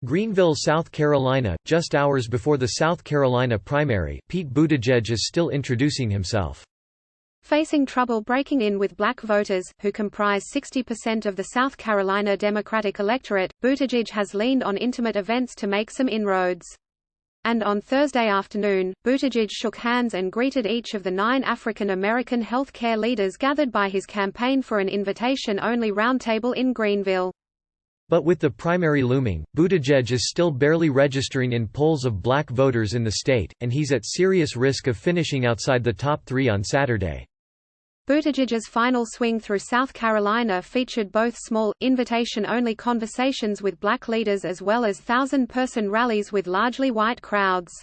Greenville, South Carolina, just hours before the South Carolina primary, Pete Buttigieg is still introducing himself. Facing trouble breaking in with black voters, who comprise 60% of the South Carolina Democratic electorate, Buttigieg has leaned on intimate events to make some inroads. And on Thursday afternoon, Buttigieg shook hands and greeted each of the 9 African American health care leaders gathered by his campaign for an invitation-only roundtable in Greenville. But with the primary looming, Buttigieg is still barely registering in polls of black voters in the state, and he's at serious risk of finishing outside the top 3 on Saturday. Buttigieg's final swing through South Carolina featured both small, invitation-only conversations with black leaders as well as 1,000-person rallies with largely white crowds.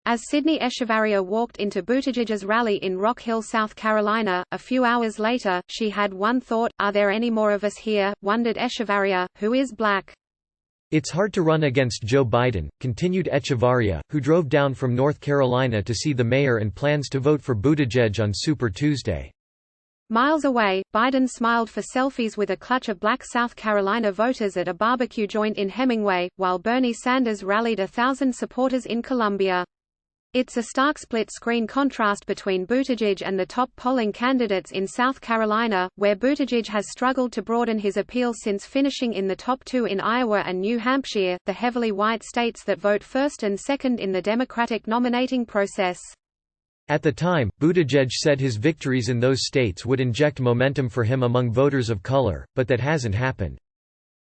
As Sydney Echevarria walked into Buttigieg's rally in Rock Hill, South Carolina, a few hours later, she had one thought: are there any more of us here? Wondered Echevarria, who is black. It's hard to run against Joe Biden, continued Echevarria, who drove down from North Carolina to see the mayor and plans to vote for Buttigieg on Super Tuesday. Miles away, Biden smiled for selfies with a clutch of black South Carolina voters at a barbecue joint in Hemingway, while Bernie Sanders rallied 1,000 supporters in Columbia. It's a stark split-screen contrast between Buttigieg and the top polling candidates in South Carolina, where Buttigieg has struggled to broaden his appeal since finishing in the top 2 in Iowa and New Hampshire, the heavily white states that vote first and second in the Democratic nominating process. At the time, Buttigieg said his victories in those states would inject momentum for him among voters of color, but that hasn't happened.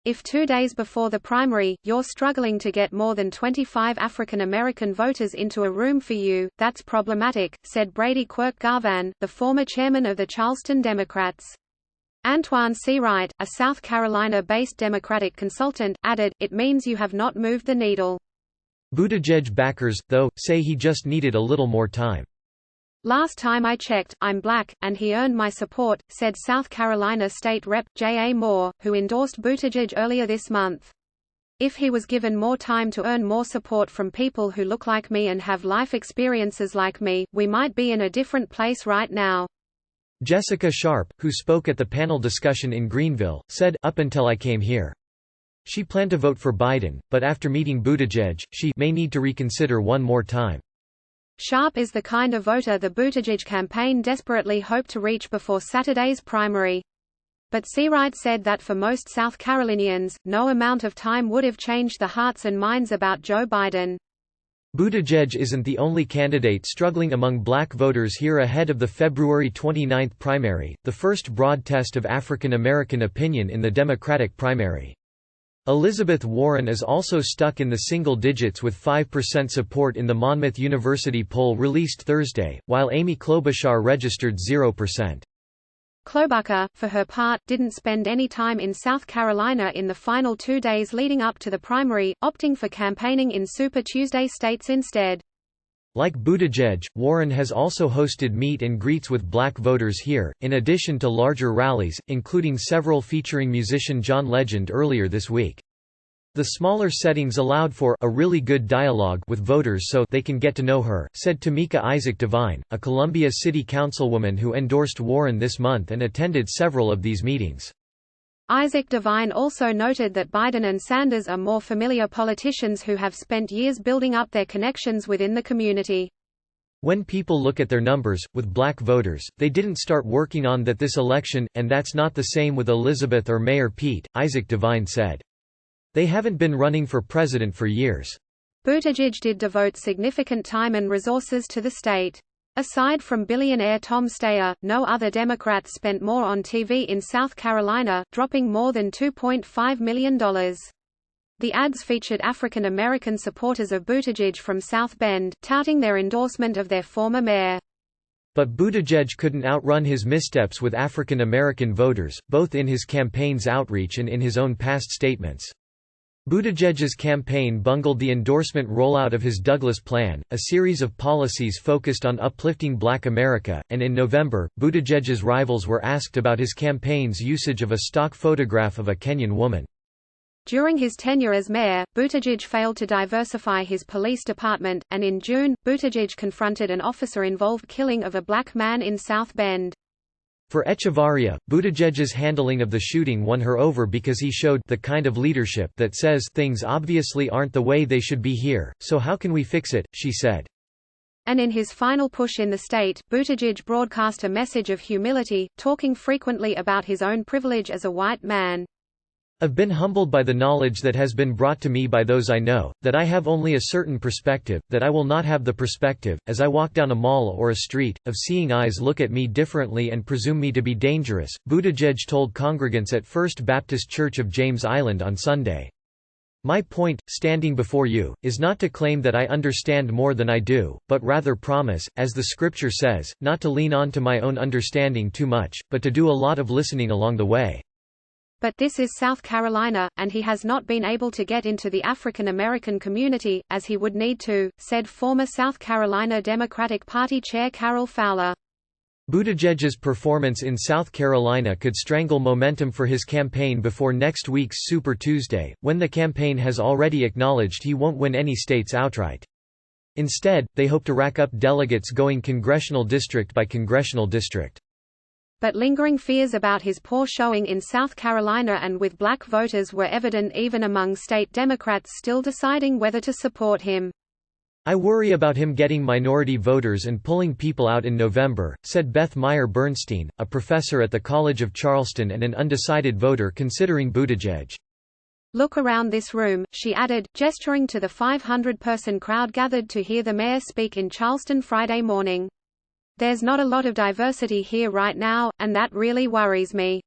If 2 days before the primary, you're struggling to get more than 25 African American voters into a room for you, that's problematic, said Brady Quirk Garvan, the former chairman of the Charleston Democrats. Antoine Seawright, a South Carolina-based Democratic consultant, added, "It means you have not moved the needle." Buttigieg backers, though, say he just needed a little more time. "Last time I checked, I'm black, and he earned my support," said South Carolina State Rep. J.A. Moore, who endorsed Buttigieg earlier this month. "If he was given more time to earn more support from people who look like me and have life experiences like me, we might be in a different place right now." Jessica Sharp, who spoke at the panel discussion in Greenville, said, "Up until I came here, she planned to vote for Biden, but after meeting Buttigieg, she may need to reconsider one more time." Sharp is the kind of voter the Buttigieg campaign desperately hoped to reach before Saturday's primary. But Seawright said that for most South Carolinians, no amount of time would have changed the hearts and minds about Joe Biden. Buttigieg isn't the only candidate struggling among black voters here ahead of the February 29 primary, the first broad test of African American opinion in the Democratic primary. Elizabeth Warren is also stuck in the single digits with 5% support in the Monmouth University poll released Thursday, while Amy Klobuchar registered 0%. Klobuchar, for her part, didn't spend any time in South Carolina in the final 2 days leading up to the primary, opting for campaigning in Super Tuesday states instead. Like Buttigieg, Warren has also hosted meet and greets with black voters here, in addition to larger rallies, including several featuring musician John Legend earlier this week. The smaller settings allowed for a really good dialogue with voters so they can get to know her, said Tamika Isaac Devine, a Columbia City Councilwoman who endorsed Warren this month and attended several of these meetings. Isaac Devine also noted that Biden and Sanders are more familiar politicians who have spent years building up their connections within the community. When people look at their numbers, with black voters, they didn't start working on that this election, and that's not the same with Elizabeth or Mayor Pete, Isaac Devine said. They haven't been running for president for years. Buttigieg did devote significant time and resources to the state. Aside from billionaire Tom Steyer, no other Democrat spent more on TV in South Carolina, dropping more than $2.5 million. The ads featured African American supporters of Buttigieg from South Bend, touting their endorsement of their former mayor. But Buttigieg couldn't outrun his missteps with African American voters, both in his campaign's outreach and in his own past statements. Buttigieg's campaign bungled the endorsement rollout of his Douglas Plan, a series of policies focused on uplifting Black America, and in November, Buttigieg's rivals were asked about his campaign's usage of a stock photograph of a Kenyan woman. During his tenure as mayor, Buttigieg failed to diversify his police department, and in June, Buttigieg confronted an officer-involved killing of a black man in South Bend. For Echevarria, Buttigieg's handling of the shooting won her over because he showed the kind of leadership that says things obviously aren't the way they should be here, so how can we fix it, she said. And in his final push in the state, Buttigieg broadcast a message of humility, talking frequently about his own privilege as a white man. I've been humbled by the knowledge that has been brought to me by those I know, that I have only a certain perspective, that I will not have the perspective, as I walk down a mall or a street, of seeing eyes look at me differently and presume me to be dangerous, Buttigieg told congregants at First Baptist Church of James Island on Sunday. My point, standing before you, is not to claim that I understand more than I do, but rather promise, as the scripture says, not to lean on to my own understanding too much, but to do a lot of listening along the way. But this is South Carolina, and he has not been able to get into the African American community, as he would need to, said former South Carolina Democratic Party Chair Carol Fowler. Buttigieg's performance in South Carolina could strangle momentum for his campaign before next week's Super Tuesday, when the campaign has already acknowledged he won't win any states outright. Instead, they hope to rack up delegates going congressional district by congressional district. But lingering fears about his poor showing in South Carolina and with black voters were evident even among state Democrats still deciding whether to support him. I worry about him getting minority voters and pulling people out in November, said Beth Meyer Bernstein, a professor at the College of Charleston and an undecided voter considering Buttigieg. Look around this room, she added, gesturing to the 500-person crowd gathered to hear the mayor speak in Charleston Friday morning. There's not a lot of diversity here right now, and that really worries me.